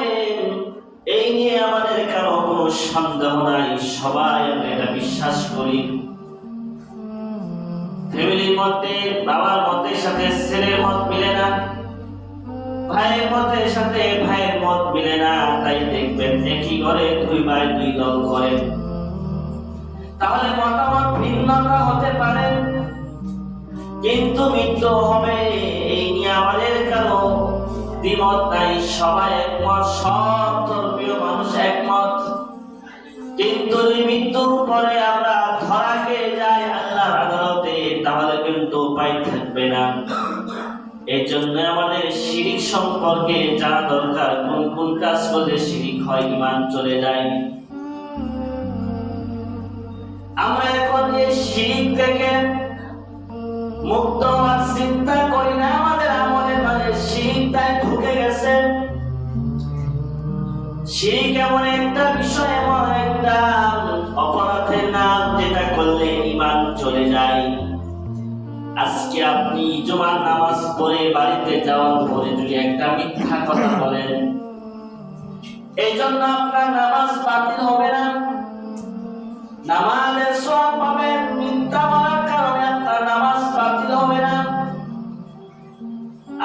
হবে, এই নিয়ে আমাদের কারো কোনো সন্দেহ নাই। সবাই আমরা এটা বিশ্বাস করি। ফ্যামিলির মধ্যে বাবার মতের সাথে ছেলের মত মিলে না, ভাইয়ের মতের সাথে ভাইয়ের মত মিলে না। তাই দেখবেন একই ঘরে দুই ভাই দুই দল করে। তাহলে মতামত ভিন্নতা হতে পারে, কিন্তু মৃত্যু হবে এই নিয়ে আমাদের কারো দ্বিমত নাই। সবাই একমত, সব ধর্মীয় মানুষ একমত। কিন্তু মৃত্যুর পরে আমরা ধরা খেয়ে যাই আল্লাহর আদালতে, তাহলে কিন্তু উপায় থাকবে না। এই জন্য আমাদের শিরিক সম্পর্কে জানা দরকার, কোন কোন কাজ করলে শিরিক হয়, ঈমান চলে যায়। আমরা এখন এই শিরিক থেকে মুক্ত হওয়ার চিন্তা করি না, আমাদের আমলের মাঝে শিরিকটাই ঢুকে গেছে। শিরিক এমন একটা বিষয়, এমন একটা অপরাধের নাম যেটা করলে ঈমান চলে যায়। আজকে আপনি জুমার নামাজ পড়ে বাড়িতে যাওয়ার পরে যদি একটা মিথ্যা কথা বলেন, এই জন্য আপনার নামাজ বাতিল হবে না, নামাজের সওয়াব পাবেন। মিথ্যা বলার কারণে আপনার নামাজ বাতিল হবে না।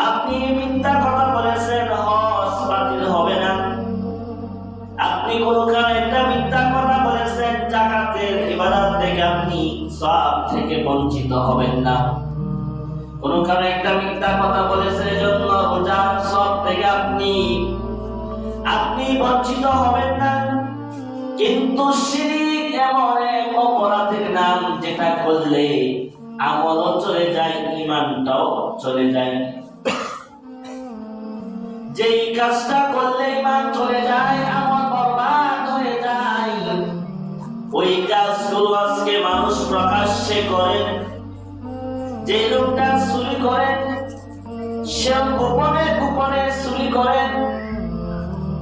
আপনি মিথ্যা কথা বলেছেন, হজ বাতিল হবে না। আপনি কোনো কারণে একটা মিথ্যা কথা বলেছেন, যাকাতের ইবাদত থেকে আপনি সওয়াব থেকে বঞ্চিত হবেন না। কোন কারণে একটা মিথ্যা কথা বলেছেন, এজন্য রোজার সওয়াব থেকে আপনি বঞ্চিত হবেন না। কিন্তু শিরিক এমন এক অপরাধের নাম যেটা করলে আমলও চলে যায়, ঈমানটাও চলে যায়। যেই কাজটা করলে ঈমান চলে যায়, আমল বরবাদ হয়ে যায়, ওই কাজগুলো আজকে মানুষ প্রকাশ্যে করেন। যে লোকটা চুরি করেন, সে গোপনে গোপনে চুরি করেন।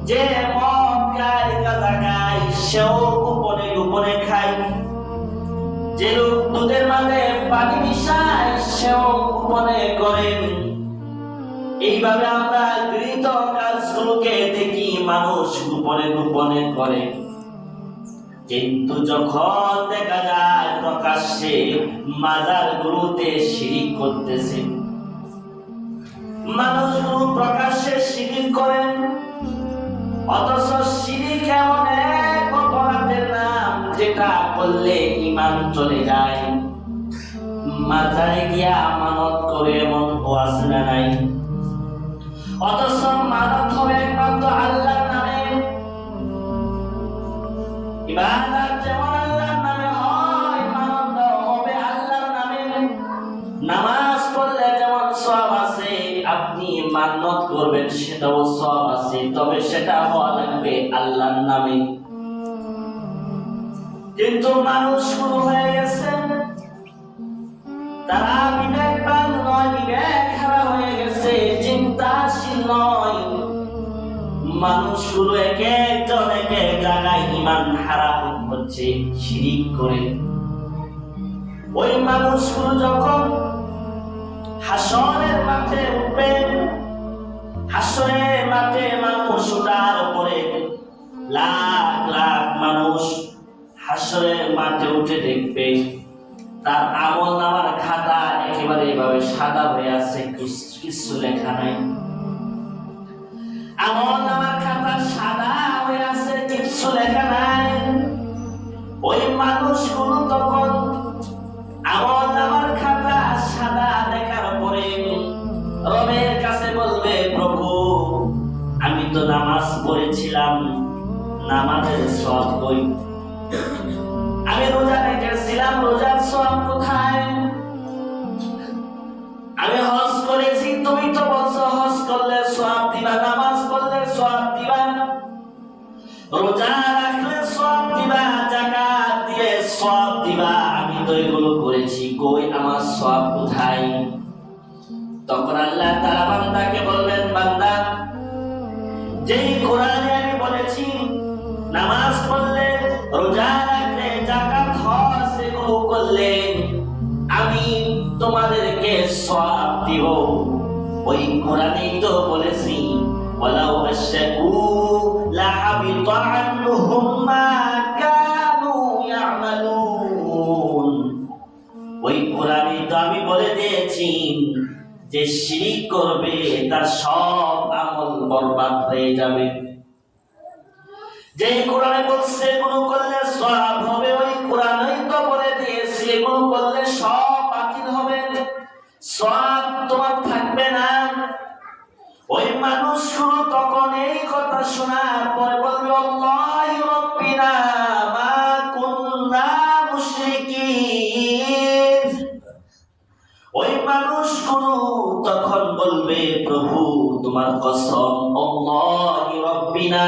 যে মদ খায়, গাঁজা খায়, সেও গোপনে গোপনে খায়। যে লোক দুধের মাঝে পানি মিশায়, সেও গোপনে করেন। এইভাবে আমরা গৃহীত কাজগুলোকে দেখি মানুষ গোপনে গোপনে করে। কিন্তু যখন দেখা যায় প্রকাশ্যে মাজারগুলোতে শিরিক করতেছে, মানুষগুলো প্রকাশ্যে শিরিক করেন, অথচ শিরিক এমন এক অপরাধের নাম যেটা করলে ঈমান চলে যায়। মাজারে গিয়া আমানত করে এমন ওয়াজ না নাই, অথচ মানত হবে একমাত্র আল্লাহর নামে। ইবাদত যেমন আল্লাহর নামে হয়, মানত হবে আল্লাহর নামে। নামাজ পড়লে যেমন সওয়াব আছে, আপনি মানত করবেন সেটাও সওয়াব আছে, তবে সেটা হওয়া লাগবে আল্লাহর নামে। কিন্তু মানুষ শুরু হয়ে গেছে, তারা বিবেকবান নয়, বিবেক হারা হয়ে গেছে, চিন্তাশীল নয়। মানুষগুলো এক একজন এক এক জায়গায় ঈমান হারা হচ্ছে শিরিক করে। ওই মানুষগুলো যখন হাসরের মাঠে উঠবে, হাসরের মাঠে মানুষ ওঠার পরে লাখ লাখ মানুষ হাসরের মাঠে উঠে দেখবে তার আমলনামার খাতা একেবারে এভাবে সাদা হয়ে আছে, কিছু লেখা নাই। আমলনামার খাতা সাদা হয়ে আছে, কিছু লেখা নাই। ওই মানুষগুলো তখন আমলনামার খাতা সাদা দেখার পরে রবের কাছে বলবে, প্রভু আমি তো নামাজ পড়েছিলাম, নামাজের সওয়াব কই? আমি রোজা রেখেছিলাম, রোজার সওয়াব কোথায়? আমি হজ করেছি, তুমি তো বলছো হজ করলে সওয়াব দিবা, নামাজ পড়লে সওয়াব দিবা, রোজা রাখলে সওয়াব দিবা, যাকাত দিলে সওয়াব দিবা। আমি তো এগুলো করেছি, কই আমার সওয়াব কোথায়? তখন আল্লাহ তাআলা বান্দাকে বলবেন, বান্দা যেই কোরআনে আমি বলেছি নামাজ পড়লে, রোজা রাখলে, যাকাত হজ এগুলো করলে আমি তোমাদেরকে সওয়াব দিব, ওই কোরআনেই তো বলেছি ওয়ালাউ আশরাকু হাবিতা আনহুম মা কানু ইয়ামালুন। ওই কোরআনে তো আমি বলে দিয়েছি যে শিরিক করবে তার সব আমল বরবাদ হয়ে যাবে। যে কোরআনে বলছে এগুলো করলে সওয়াব হবে, ওই কোরআনেই তো বলে দিয়েছে এগুলো করলে সব বাতিল হবে, সওয়াব তোমার থাকবে না। ওই মানুষগুলো তখন এই কথা শোনার পরে বলবে আল্লাহি রাব্বিনা মা কুননা মুশরিকিন। ওই মানুষগুলো তখন বলবে প্রভু তোমার কসম, আল্লাহি রাব্বিনা,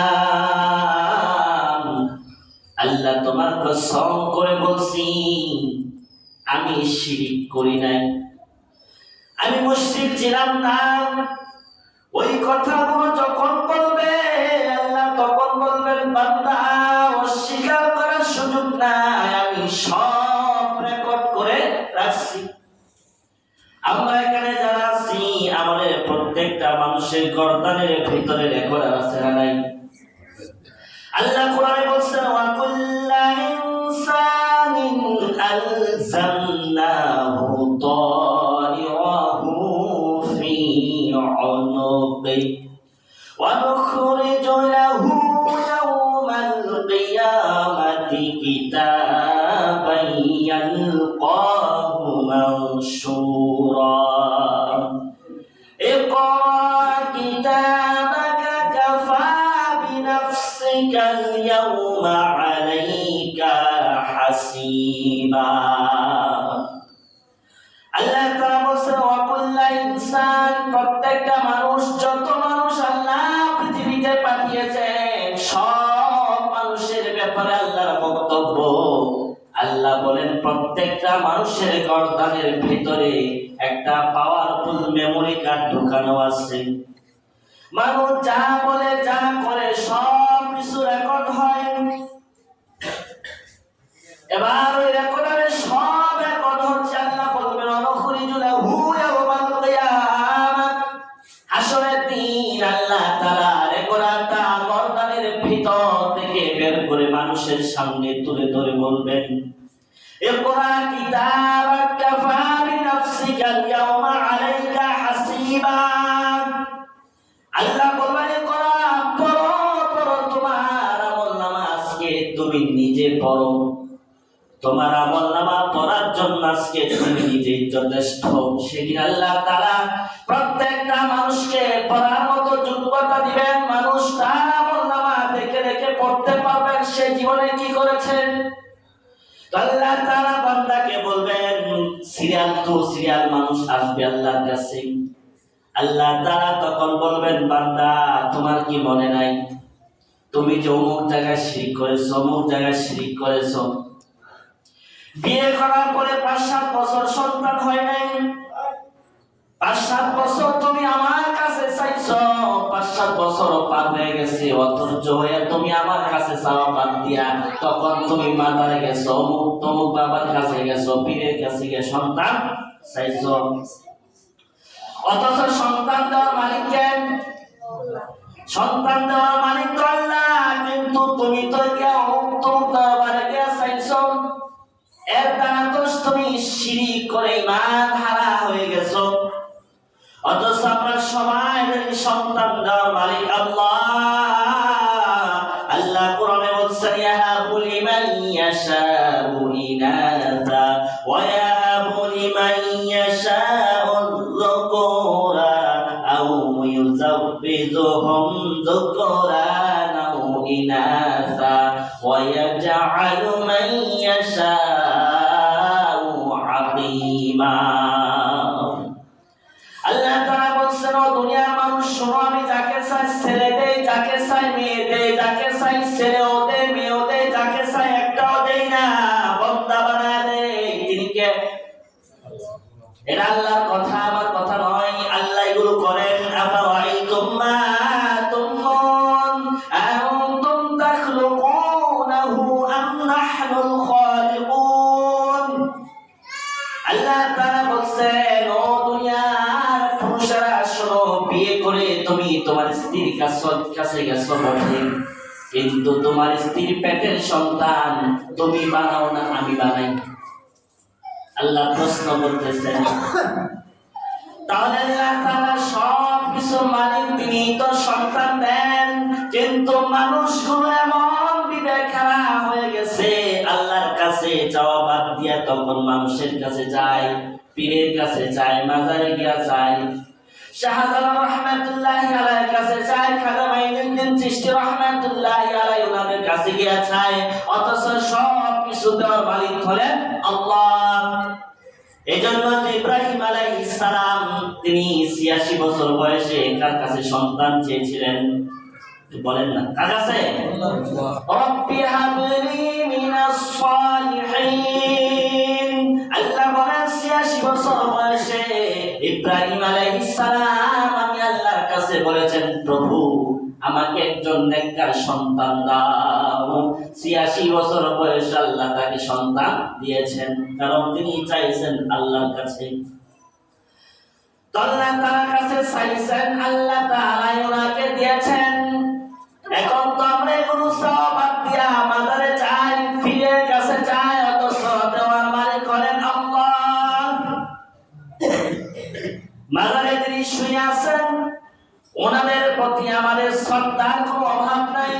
আল্লাহ তোমার কসম করে বলছি আমি শিরিক করি নাই, আমি মুশরিক ছিলাম না। ওই কথাগুলো যখন বলবে আল্লাহ তখন বলবেন বান্দা অস্বীকার করার সুযোগ নাই, আমি সব রেকর্ড করে রাখছি। আমরা এখানে যারা আছি আমাদের প্রত্যেকটা মানুষের গর্দানের ভিতরে রেকর্ড আছে না নাই? আল্লাহ কোরআনে বলছেন ওয়া কুল্লা ইনসানিন আলজামনাহু তাইরাহু ফি উনুকি ওয়া নুখরিজু লাহু ইয়াওমাল কিয়ামাতি কিতাবান ইয়ালকাহু মানশুরা। ইকরা কিতাবাকা কাফা বিনাফসিকা আল-ইয়াওমা আলাইকা হাসিবা। আল্লাহ তাআলা বলেন ওয়া কুল্লা ইনসান, প্রত্যেকটা মানুষ, যত মানুষ আল্লাহ পৃথিবীতে পাঠিয়েছেন সব মানুষের ব্যাপারে আল্লাহর বক্তব্য। আল্লাহ বলেন প্রত্যেকটা মানুষের গর্দানের ভিতরে একটা পাওয়ারফুল মেমোরি কার্ড ঢোকানো আছে। মানুষ যা বলে যা করে সব কিছু রেকর্ড হয়। এবার ওই রেকর্ডারে সব রেকর্ড হচ্ছে। আল্লাহ বলবেন অনুখরিজু লাহু ইয়াওমাল কিয়ামাত, হাসরের দিন আল্লাহ তাআলা রেকর্ডারটা গর্দানের ভিতর থেকে বের করে মানুষের সামনে তুলে ধরে বলবেন ইকরা কিতাবাকা কাফা বিনাফসিকা আল-ইয়াওমা আলাইকা হাসিবা। আল্লাহ বলবেন ইকরা, পড়ো পড়ো, তোমার আমলনামা আজকে তুমি নিজে পড়ো, তোমার আমলনামা পড়ার জন্য আজকে তুমি নিজেই যথেষ্ট। সেদিন আল্লাহ তাআলা প্রত্যেকটা মানুষকে পড়ার মতো যোগ্যতা দিবেন। মানুষ তার আমলনামা দেখে দেখে পড়তে পারবেন সে জীবনে কি করেছেন। আল্লাহ তাআলা বান্দাকে বলবেন সিরিয়াল টু সিরিয়াল মানুষ আসবে আল্লাহর কাছে। আল্লাহ তাআলা তখন বলবেন বান্দা তোমার কি মনে নাই তুমি যে অমুক জায়গায় শিরক করেছো, অমুক জায়গায় শিরক করেছো, বিয়ে করার পরে ৫-৭ বছর সন্তান হয় নাই, ৫-৭ বছর তুমি আমার কাছে চাইছো, ৫-৭ বছর পার হয়ে গেছে, অধৈর্য হয়ে তুমি আমার কাছে চাওয়া বাদ দিয়া তখন তুমি মাজারে গেছো, অমুক তমুক বাবার কাছে গেছো, পীরের কাছে গিয়ে সন্তান চাইছো। অথচ সন্তান দেওয়ার মালিক কে? সন্তান দেওয়ার মালিক তো আল্লাহ, কিন্তু তুমি তো গিয়া অমুক দরবারে গিয়া চাইছো, এর দ্বারা তো তুমি শিরক করে ঈমান হারা হয়ে গেছো। অথচ আমরা সবাই জানি সন্তান দেওয়ার মালিক আল্লাহ। আল্লাহ কোরআনে বলছেন ইয়াহাবু লিমান ইয়াশাউ ইনাসা ওয়া ইয়াহাবু লিমান ইয়াশাউ যুকুরা আও ইউযাব্বিজুহুম যুকুরানা ওয়া ইনাসা ওয়া ইয়াজআলু মান ইয়াশাউ আকিমা। আল্লাহ তাআলা বলছেন ও দুনিয়ার মানুষ শোনো, আমি যাকে চাই ছেলে দেই, যাকে চাই মেয়ে দেই, যাকে চাই ছেলেও দেই মেয়েও দেই, যাকে চাই একটাও দেই না, বন্দা বানায় দেই। তিনি কে? এটা আল্লাহর কথা, আমার কথা নয়। আল্লাহ এগুলো করেন। আফারাআইতুম মা তুমনুন আনতুম তাখলুকুনাহু আম নাহনুল খালিকুন। আল্লাহ তাআলা বলছেন ও দুনিয়ার পুরুষেরা শোনো, বিয়ে করে তুমি তোমার স্ত্রীর কাছে গেছো বটে, কিন্তু তোমার স্ত্রীর পেটের সন্তান তুমি বানাও না আমি বানাই? আল্লাহ প্রশ্ন করতেছেন। তাহলে আল্লাহ তাআলা সব কিছুর মালিক, তিনি তো সন্তান দেন, কিন্তু মানুষগুলো এমন বিবেক খারাপ হয়ে গেছে, আল্লাহর কাছে যাওয়া বাদ দিয়া তখন মানুষের কাছে যায়, পীরের কাছে যায়, মাজারে গিয়া যায়, শাহজালাল রহমাতুল্লাহি আলাইহির কাছে যায়, খাজা মাইনুদ্দিন চিশতি রহমাতুল্লাহি আলাইহি ওনাদের কাছে গিয়া যায়, অথচ সব কিছু দেওয়ার মালিক হলেন আল্লাহ। এজন্য ইব্রাহিম আলাইহিস সালাম তিনি ৮৬ বছর বয়সে কার কাছে সন্তান চেয়েছিলেন? বলেন না, কার কাছে? রব্বি হাবলি মিনাস সালিহিন। আল্লাহ বলেন ৮৬ বছর বয়সে ইব্রাহিম আলাইহিস সালাম আমি আল্লাহর কাছে বলেছেন, প্রভু আমাকে একজন নেককার সন্তান দাও। ৮৬ বছর বয়সে আল্লাহ তাকে সন্তান দিয়েছেন, কারণ তিনি চাইছেন আল্লাহর কাছে। আল্লাহ তাআলার কাছে চাইছেন, আল্লাহ তাআলা ওনাকে দিয়েছেন। এখন তো আমরা এগুলো সব বাদ দিয়া মাজারে যাই, পীরের কাছে যাই, অথচ দেওয়ার মালিক হলেন আল্লাহ। মাজারে যিনি শুয়ে আছেন, ওনাদের প্রতি আমাদের শ্রদ্ধার কোনো অভাব নাই।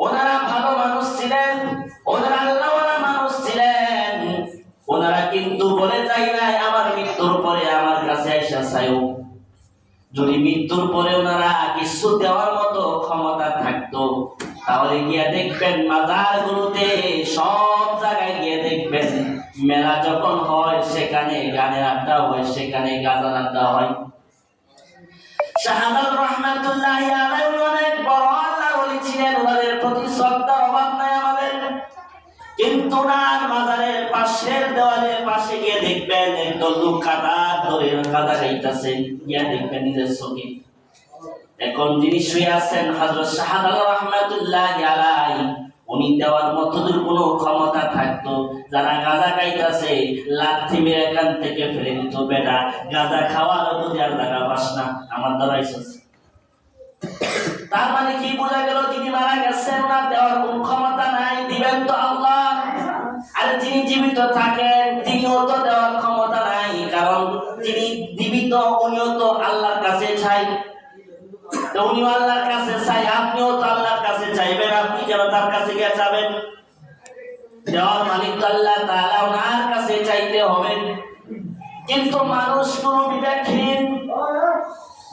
ওনারা ভালো মানুষ ছিলেন, ওনারা আল্লাহওয়ালা মানুষ ছিলেন। ওনারা কিন্তু বলে যায় নাই আমার মৃত্যুর পরে আমার কাছে এসে চাইও। যদি মৃত্যুর পরে ওনারা কিছু দেওয়ার মতো ক্ষমতা থাকতো, তাহলে গিয়ে দেখবেন মাজারগুলোতে সব জায়গায় গিয়ে দেখবেন মেলা যখন হয় সেখানে গানের আড্ডা হয়, সেখানে গাজার আড্ডা হয়। শাহজালাল রহমাতুল্লাহি আলাইহি অনেক বড় আল্লাহর ওলি ছিলেন, ওনাদের প্রতি শ্রদ্ধার অভাব নাই আমাদের। কিন্তু ওনার মাজারের পাশের দেওয়ালের পাশে গিয়ে দেখবেন একদল লোক কাদা ধরে কাদা খাইতেছে, গিয়ে দেখবেন নিজের চোখে। এখন যিনি শুয়ে আছেন হযরত শাহজালাল রহমাতুল্লাহি আলাইহি, উনি দেওয়ার মতো যদি কোনো ক্ষমতা থাকতো, যারা গাঁজা খাইতেছে লাথি মেরে এখান থেকে ফেলে দিত, বেটা গাঁজা খাওয়ার বুঝার জায়গা পাস না, আমার দ্বারা আইসস। তার মানে কি বোঝা গেল? তিনি মারা গেছেন, ওনার দেওয়ার কোন ক্ষমতা নাই, দিবেন তো আল্লাহ। আর যিনি জীবিত থাকেন তিনিও তো দেওয়ার ক্ষমতা নাই, কারণ যিনি জীবিত উনিও তো আল্লাহর কাছে চাই। তো উনিও আল্লাহর কাছে চাই, আপনিও তো আল্লাহর কাছে চাইবেন, আপনি কেন তার কাছে গিয়ে যাবেন? দেওয়ার মালিক তো আল্লাহ তাআলা, ওনার কাছে চাইতে হবে। কিন্তু মানুষগুলো বিবেকহীন,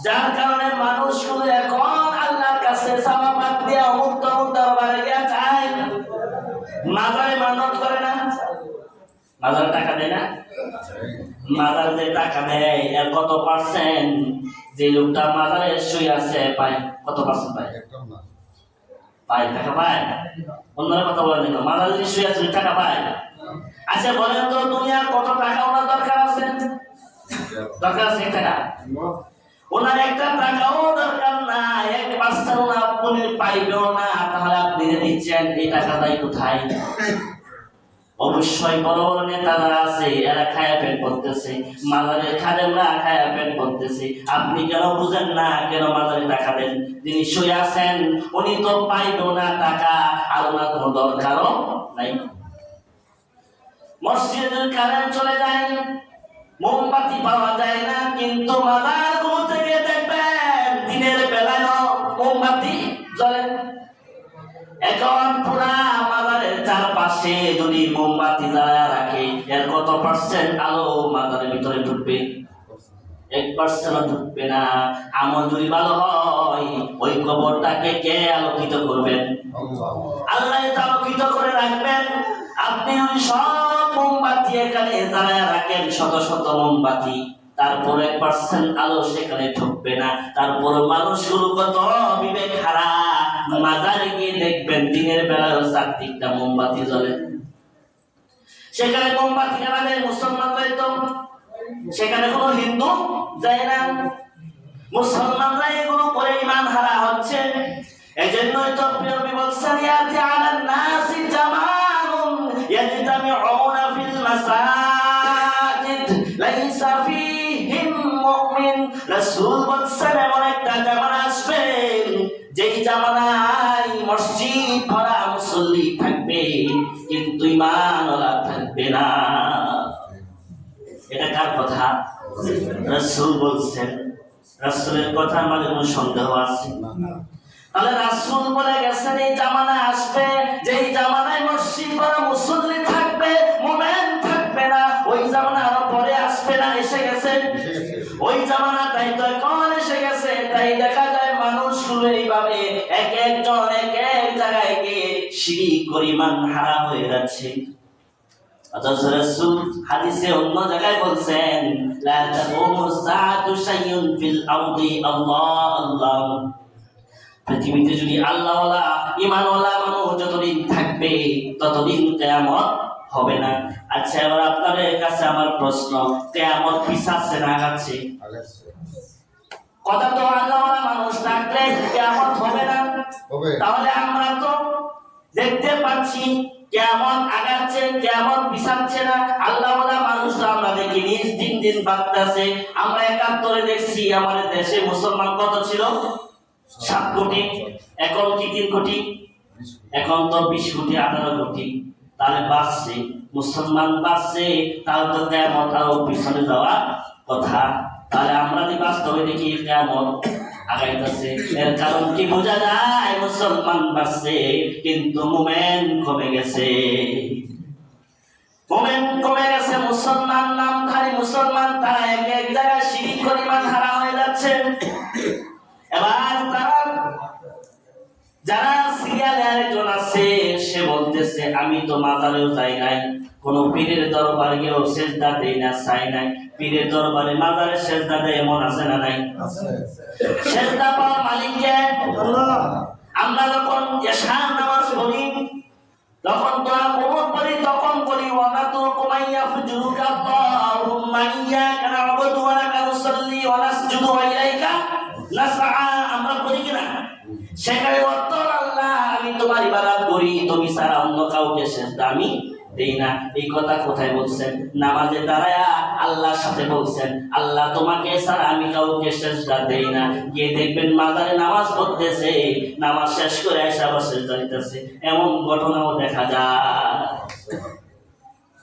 যার কারণে মানুষগুলো এখন আল্লাহর কাছে চাওয়া বাদ দিয়ে অমুক তমুক দরবারে গিয়ে চায়, মাজারে মানত করে না। মাজারে টাকা দেয় না? মাজারে যে টাকা দেয় এর কত পার্সেন্ট যে লোকটা মাজারে শুয়ে আছে পায়? কত পার্সেন্ট পায়? পায়, টাকা পায়। অন্যরা কথা বলেন দেখো, মাজারে যে শুয়ে আছে টাকা পায়। আচ্ছা বলেন তো, দুনিয়ার কত টাকা ওনার দরকার আছে? দরকার আছে 1 টাকা? ওনার 1 টাকাও দরকার না, 1% ওনার আপনি পাইবেও না। তাহলে আপনি যে দিচ্ছেন এই টাকাটাই কোথায়? অবশ্যই বড় বড় নেতা যারা আছে এরা খায়া পেট করতেছে, মাজারের খাদেমরা খায়া পেট করতেছে। আপনি কেন বুঝেন না? কেন মাজারে টাকা দেন? যিনি শুয়ে আছেন উনি তো পাইবেও না টাকা, আর ওনার কোনো দরকারও নাই। মসজিদের কারেন্ট চলে যায়, মোমবাতি পাওয়া যায় না, কিন্তু মাজারগুলো থেকে দেখবেন দিনের বেলায়ও মোমবাতি জ্বলে। এখন পুরা মাজারের চারপাশে যদি মোমবাতি জ্বালা রাখে, এর কত পার্সেন্ট আলো মাজারের ভিতরে ঢুকবে? 1% ঢুকবে না। আমল যদি ভালো হয়, ওই কবরটাকে কে আলোকিত করবেন? আল্লাহ আলোকিত করে রাখবেন। আপনি ওই সব মোমবাতি এখানে জ্বালায় রাখেন, শত শত মোমবাতি, তারপর 1% আলো সেখানে ঢুকবে না। তারপর মানুষগুলো কত বিবেক হারা, মাজারে গিয়ে দেখবেন দিনের বেলায় 4-3টা মোমবাতি জ্বলে। সেখানে মোমবাতি জ্বালালে মুসলমান যাইতো, সেখানে কোনো হিন্দু যায় না। মুসলমানরা এগুলো করে ঈমান হারা হচ্ছে। এজন্যই তো প্রিয় নবী বলেছেন, ইয়াতি আলান নাসি জামানুন ইয়াজতামিউনা ফিল মাসাজিদ লাইসা ফীহিম মুমিন। রাসূল বলেছেন এমন একটা জামানা আসবে যেই জামানায় মসজিদ ভরা মুসল্লি থাকবে কিন্তু ঈমানওয়ালা থাকবে না। এটা কার কথা? রাসূল বলছেন। রাসূলের কথার মাঝে কোনো সন্দেহ আছে? তাহলে রাসূল বলে গেছেন এই জামানা আসবে যেই জামানায় মসজিদ ভরা মুসল্লি থাকবে, মুমিন থাকবে না। ওই জামানা আরো পরে আসবে না, এসে গেছে। ওই জামানাটাই তো এখন এসে গেছে। তাই দেখা যায় মানুষগুলো এইভাবে এক একজন এক এক জায়গায় গিয়ে শিরক করে ঈমান হারা হয়ে যাচ্ছে। অথচ রাসূল হাদিসে অন্য জায়গায় বলছেন লা তাকুমু সাআতু শাইউন ফিল আরদি আল্লাহ আল্লাহ। পৃথিবীতে যদি আল্লাহওয়ালা ঈমানওয়ালা মানুষ যতদিন থাকবে ততদিন কিয়ামত হবে না। আচ্ছা, এবার আপনাদের কাছে আমার প্রশ্ন, কিয়ামত পিছাচ্ছে না আগাচ্ছে? কথা তো আল্লাহওয়ালা মানুষ থাকলে কিয়ামত হবে না। তাহলে আমরা তো দেখতে পাচ্ছি কিয়ামত আগাচ্ছে, কিয়ামত পিছাচ্ছে না। আল্লাহওয়ালা মানুষরা আমরা দেখি নিজ দিন দিন বাড়তেছে। আমরা ৭১ দেখছি আমাদের দেশে মুসলমান কত ছিল? ৭ কোটি। এখন কি ৩ কোটি? এখন তো ২০ কোটি ১৮ কোটি। তাহলে বাড়ছে, মুসলমান বাড়ছে, তাহলে তো কিয়ামত আরো পিছনে যাওয়ার কথা। তাহলে আমরা যদি বাস্তবে দেখি কিয়ামত আগাইতেছে, এর কারণ কি বোঝা যায়? মুসলমান বাড়ছে কিন্তু মুমিন কমে গেছে। মুমিন কমে গেছে, মুসলমান নামধারী মুসলমান তারা এক এক জায়গায় শিরক করে ঈমান হারা হয়ে যাচ্ছে। এবার তারা যারা সিরিয়ালে আরেকজন আছে সে বলতেছে আমি তো মাজারেও যাই নাই, কোন পীরের দরবারে গিয়েও সেজদা দেই না, চাই নাই। পীরের দরবারে মাজারে সেজদা দেয় এমন আছে না নাই? সেজদা পাওয়া মালিক কে? আল্লাহ। আমরা যখন ইশার নামাজ পড়ি তখন দোয়া কবুল করি, তখন বলি ওয়ানাতু কুমাইয়া ফুজুরুকা আল্লাহুম্মা ইয়্যাকা না'বুদু ওয়া লাকা নুসাল্লি ওয়া নাসজুদু ওয়া ইলাইকা নাসআ। আমরা করি কিনা? সেখানে অর্থ আল্লাহ আমি তোমার ইবাদত করি, তুমি ছাড়া অন্য কাউকে সেজদা আমি দেই না। এই কথা কোথায় বলছেন? নামাজে দাঁড়ায়া আল্লাহর সাথে বলছেন আল্লাহ তোমাকে ছাড়া আমি কাউকে সেজদা দেই না। গিয়ে দেখবেন মাজারে নামাজ পড়তেছে, নামাজ শেষ করে এসে আবার সেজদা দিতেছে, এমন ঘটনাও দেখা যায়।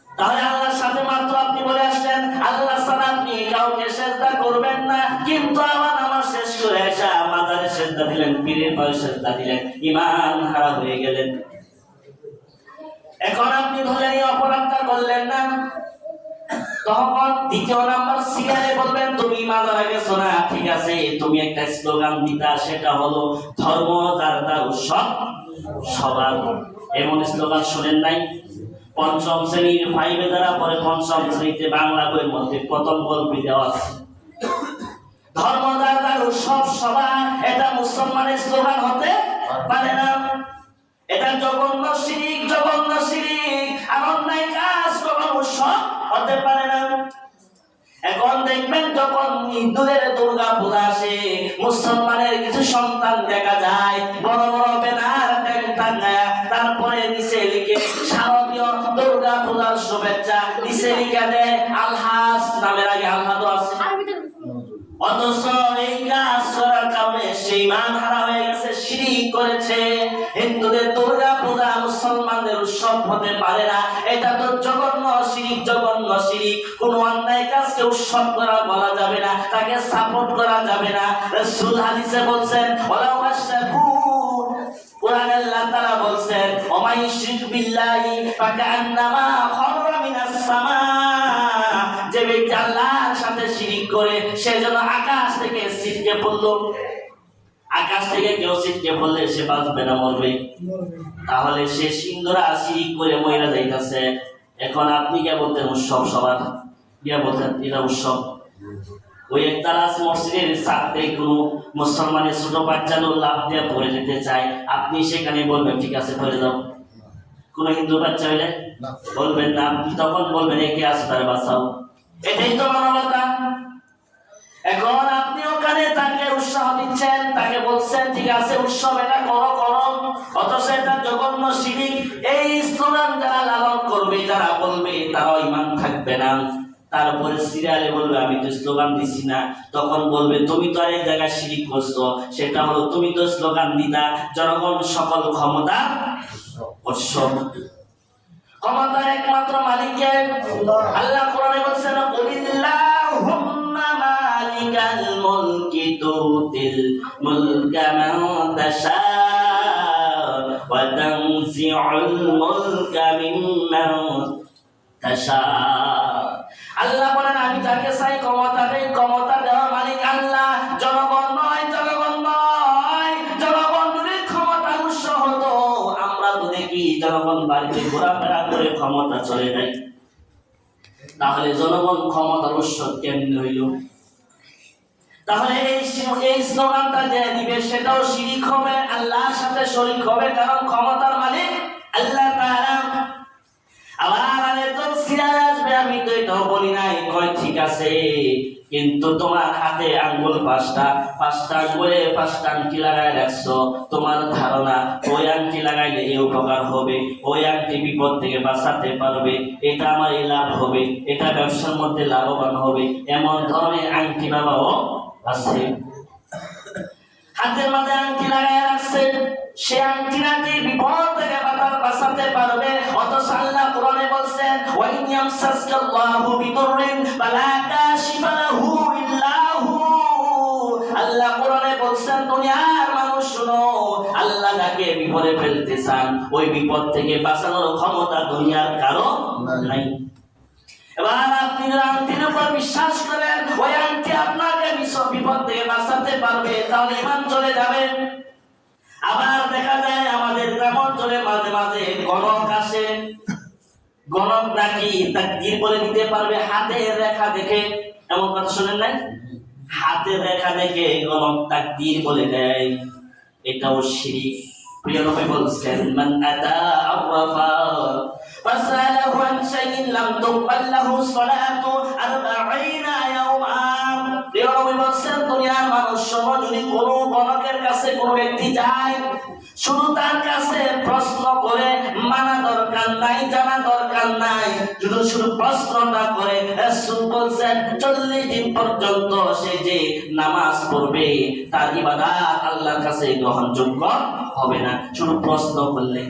তাহলে আল্লাহর সাথে মাত্র আপনি বলে আসলেন আল্লাহ ছাড়া আপনি কাউকে সেজদা করবেন না, কিন্তু আবার নামাজ শেষ করে এসে মাজারে সেজদা দিলেন, পীরের পায়ে সেজদা দিলেন, ঈমান হারা হয়ে গেলেন। এখন আপনি ধরেন এই অপরাধটা করলেন না, তখন দ্বিতীয় নাম্বার সিয়ারে বলবেন তুমি মাজারে গেছো না, ঠিক আছে, তুমি একটা স্লোগান দিতা, সেটা হলো ধর্ম যার যার উৎসব সবার। এমন স্লোগান শুনেন নাই? পঞ্চম শ্রেণীর 5 যারা পরে পঞ্চম শ্রেণীতে বাংলা বইয়ের মধ্যে প্রথম গল্পে দেওয়া আছে ধর্ম যার যার উৎসব সবার। এটা মুসলমানের স্লোগান হতে পারে না। এটা জঘন্য শিরক, জঘন্য শিরক। আর অন্যায় কাজ কখনো উৎসব হতে পারে না। এখন দেখবেন যখন হিন্দুদের দুর্গা পূজা আসে, মুসলমানের কিছু সন্তান দেখা যায় বড় বড় ব্যানার টাঙ্গায়া, তারপরে নিচে লিখে শারদীয় দুর্গা পূজার শুভেচ্ছা, নিচে লিখে দেয় আলহাজ, নামের আগে আলহাদ আছে। অথচ এই কাজ করার কারণে সেই ঈমান হারা হয়ে গেছে, শিরক করেছে। হিন্দুদের দুর্গা পূজা মুসলমানদের উৎসব হতে পারে না। এটা তো জঘন্য শিরক, জঘন্য শিরক। কোন অন্যায় কাজকে উৎসব করা বলা যাবে না, তাকে সাপোর্ট করা যাবে না। রাসূল হাদিসে বলছেন ওয়ালাউ আশরাকু, কোরআনে আল্লাহ তাআলা বলছেন ওয়া ইশরিক বিল্লাহি ফাকান্নামা খাররা মিনাস সামা। যে ব্যক্তি আল্লাহর সাথে শিরক করে সে যেন আকাশ থেকে ছিটকে পড়লো। আকাশ থেকে কেউ ছিটকে পড়লে সে বাঁচবে না, মরবে। তাহলে সে সিংহরা শিরক করে মইরা যাইতাছে। এখন আপনি কে বলতেন উৎসব সবার? কে বলতেন এটা উৎসব? ওই একতারা মসজিদের ছাদে কোনো মুসলমানের ছোট বাচ্চা লাফ দিয়ে পড়ে যেতে চায়, আপনি সেখানে বলবেন ঠিক আছে পড়ে যাও? কোন হিন্দু বাচ্চা হইলে বলবেন না, আপনি তখন বলবেন একে আসো তার বাঁচাও। এটাই তো মানবতা। এখন আপনি ওখানে তাকে উৎসাহ দিচ্ছেন, তাকে বলছেন ঠিক আছে উৎসব এটা করো করো, অথচ এটা জঘন্য শিরক। এই স্লোগান যারা লালন করবে, যারা বলবে, তারা ঈমান থাকবে না। তারপরে সিরিয়ালে বলবে আমি তো স্লোগান দিছি না, তখন বলবে তুমি তো আরেক জায়গায় শিরিক করছো, সেটা হলো তুমি তো স্লোগান দিতা জনগণ সকল ক্ষমতা অশ্ব। ক্ষমতার একমাত্র মালিক কে? আল্লাহ কোরআনে বলেছেন কুলিল্লাহুম্মা মালিকাল মুলকি তুতিল মুলকা মান তাশা ওয়া তানজিউল মুলকা মিম্মান তাশা। আল্লাহ বলেন আমি যাকে চাই ক্ষমতা দেই, ক্ষমতা দেওয়ার মালিক আল্লাহ, জনগণ নয়, জনগণ নয়। জনগণ যদি ক্ষমতার উৎস হতো, আমরা তো দেখি জনগণ বাড়িতে ঘোরাফেরা করে ক্ষমতা চলে যায়, তাহলে জনগণ ক্ষমতার উৎস কেমনে হইল? তাহলে এই স্লোগানটা যে দিবে সেটাও শিরিক হবে, আল্লাহর সাথে শরীক হবে, কারণ ক্ষমতার মালিক আল্লাহ তাআলা। আবার আরেকজন সিরিয়ালে আসবে, আমি তো এটাও বলি নাই, কয় ঠিক আছে, কিন্তু তোমার হাতে আঙ্গুল পাঁচটা আঙ্গুলে পাঁচটা আংটি লাগাই রাখছো, তোমার ধারণা ওই আংটি লাগাইলে এই উপকার হবে, ওই আংটি বিপদ থেকে বাঁচাতে পারবে, এটা আমার এই লাভ হবে, এটা ব্যবসার মধ্যে লাভবান হবে, এমন ধরনের আংটি বাবাও আছে। হাতের মাঝে আংটি লাগাই রাখছে, সে আংটি নাকি বিপদ থেকে বাঁচাতে পারবে, অথচ আল্লাহ কোরআনে বলছেন ওয়া ইন ইয়ামসাসকাল্লাহু বিদুররিন ফালা কাশিফা লাহু ইল্লা হু। আল্লাহ কোরআনে বলছেন দুনিয়ার মানুষ শুনো, আল্লাহ যাকে বিপদে ফেলতে চান ওই বিপদ থেকে বাঁচানোর ক্ষমতা দুনিয়ার কারো নাই। এবার আপনি আংটির উপর বিশ্বাস করেন ওই আংটি আপনাকে বিপদ থেকে বাঁচাতে পারবে, তাহলে ঈমান চলে যাবে। আবার দেখা যায় আমাদের গ্রাম অঞ্চলে মাঝে মাঝে গণক আসে, গণক নাকি তাকদীর বলে দিতে পারবে হাতের রেখা দেখে, এমন কথা শুনেন নাই? হাতের রেখা দেখে গণক তাকদীর বলে দেয়, এটাও শিরিক। প্রিয় নবী বলছেন মান আতা আরাফা ফাসালাহু আন শাইইন লাম তুকবাল লাহু সালাতু 40 ইয়াওমা। প্রিয় নবী বলছেন দুনিয়ার মানুষ যদি কোনো গণকের কাছে কোনো ব্যক্তি যায়, শুধু তার কাছে প্রশ্ন করে, মানা দরকার নাই, জানা দরকার নাই, শুধু প্রশ্নটা করে, রাসূল বলছেন 40 দিন পর্যন্ত সে যে নামাজ পড়বে তার ইবাদত আল্লাহর কাছে গ্রহণযোগ্য হবে না, শুধু প্রশ্ন করলে।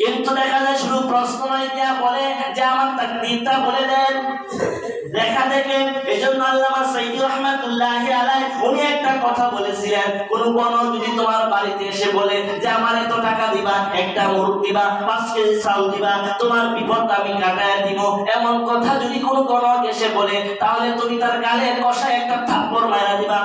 কিন্তু দেখা যায় শুধু প্রশ্ন নয়, দিয়া বলে যে আমার তাকদীরটা বলে দেন দেখা দেখে। এজন্য আল্লামা সাইয়্যিদ রাহমাতুল্লাহি আলাইহি উনি একটা কথা বলেছিলেন, কোন গণক যদি তোমার বাড়িতে এসে বলে যে আমার এত টাকা দিবা, একটা মুরগ দিবা, 5 কেজি চাল দিবা, তোমার বিপদ আমি কাটায় দিব, এমন কথা যদি কোন গণক এসে বলে, তাহলে তুমি তার গালে কষায় একটা থাপ্পড় মারা দিবা।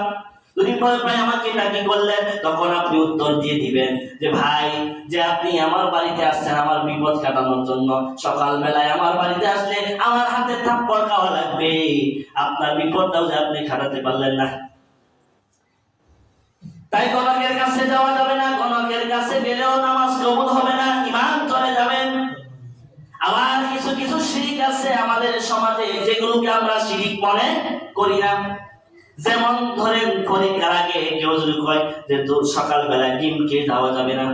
যদি ভয় পায় আমাকে এটা কি করলেন, তখন আপনি উত্তর দিয়ে দিবেন যে ভাই, যে আপনি আমার বাড়িতে আসছেন আমার বিপদ কাটানোর জন্য, সকালবেলায় আমার বাড়িতে আসলে আমার হাতে থাপ্পড় খাওয়া লাগবে, আপনার বিপদটাও যে আপনি কাটাতে পারলেন না। তাই গণকের কাছে যাওয়া যাবে না, গণকের কাছে গেলেও নামাজ কবুল হবে না, ঈমান চলে যাবে। আবার কিছু কিছু শিরিক আছে আমাদের সমাজে যেগুলোকে আমরা শিরিক মনে করি না। যেমন ধরেন পরীক্ষার আগে কেউ যদি কয় যে সকালবেলা ডিম খেয়ে যাওয়া যাবে না,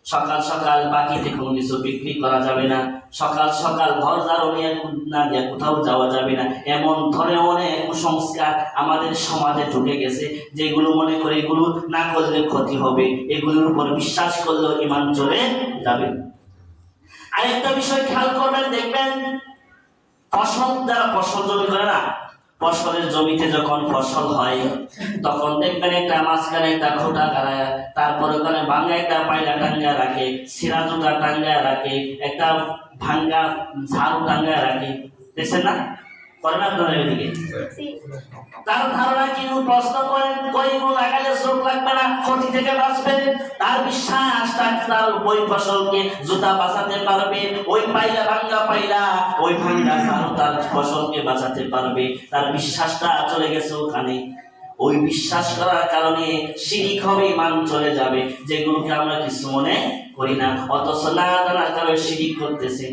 সকাল সকাল বাকিতে কোনো কিছু বিক্রি করা যাবে না, সকাল সকাল ঘর ঝাড়ু নিয়ে না দিয়ে কোথাও যাওয়া যাবে না, এমন ধরনের অনেক কুসংস্কার আমাদের সমাজে ঢুকে গেছে, যেগুলো মনে করে এগুলো না করলে ক্ষতি হবে, এগুলোর উপর বিশ্বাস করলেও ঈমান চলে যাবে। আরেকটা বিষয় খেয়াল করবেন, দেখবেন যারা ফসল জমি করে না, ফসলের জমিতে যখন ফসল হয় তখন দেখবেন একটা মাঝখানে একটা খোটা গাড়ায়, তারপরে ওখানে ভাঙ্গা একটা পায়লা টাঙ্গা রাখে, সিরা জুতা টাঙ্গা রাখে, একটা ভাঙ্গা ঝাড়ু টাঙ্গা রাখে, দেখছেন না? করে না আপনারা এদিকে? তার ধারণা কি প্রশ্ন করেন কইগুলো লাগালে চোখ লাগবে না, ক্ষতি থেকে বাঁচবে, তার বিশ্বাস তার ওই ফসলকে জুতা বাঁচাতে পারবে, ওই পাইলা ভাঙ্গা পাইলা ওই ভাঙ্গা ঝাড়ু তার ফসলকে বাঁচাতে পারবে, তার বিশ্বাসটা চলে গেছে ওখানে। ওই বিশ্বাস করার কারণে শিরিক হবে, ঈমান চলে যাবে, যেগুলোকে আমরা কিছু মনে করি না, অথচ না জানার কারণে শিরিক করতেছে।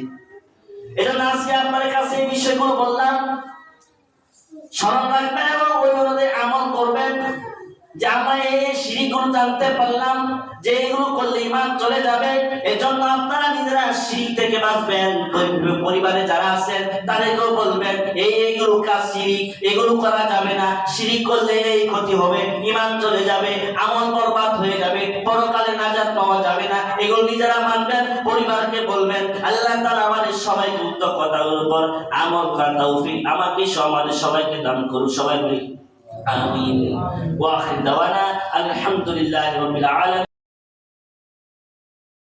এজন্য আজকে আপনাদের কাছে এই বিষয়গুলো বললাম, স্মরণ রাখবেন এবং ওই অনুযায়ী আমল করবেন। যে আমরা এই শিরিকগুলো জানতে পারলাম যে এগুলো করলে ঈমান চলে যাবে, এজন্য আপনারা নিজেরা শিরিক থেকে বাঁচবেন। পরিবারে যারা আছেন তাদেরকেও বলবেন এইগুলো কাজ শিরিক, এগুলো করা যাবে না, শিরিক করলে এই ক্ষতি হবে, ঈমান চলে যাবে, আমল বরবাদ হয়ে যাবে, পরকালে নাজাত পাওয়া যাবে না। এগুলো নিজেরা মানবেন, পরিবারকে বলবেন। আল্লাহ তাআলা আমাদের সবাইকে উক্ত কথাগুলোর উপর আমল করার তৌফিক আমাকে আমাদের সবাইকে দান করুন। সবাই বলি আমিন। ওয়া আখির দাওয়ানা আলহামদুলিল্লাহি রাব্বিল আলামিন।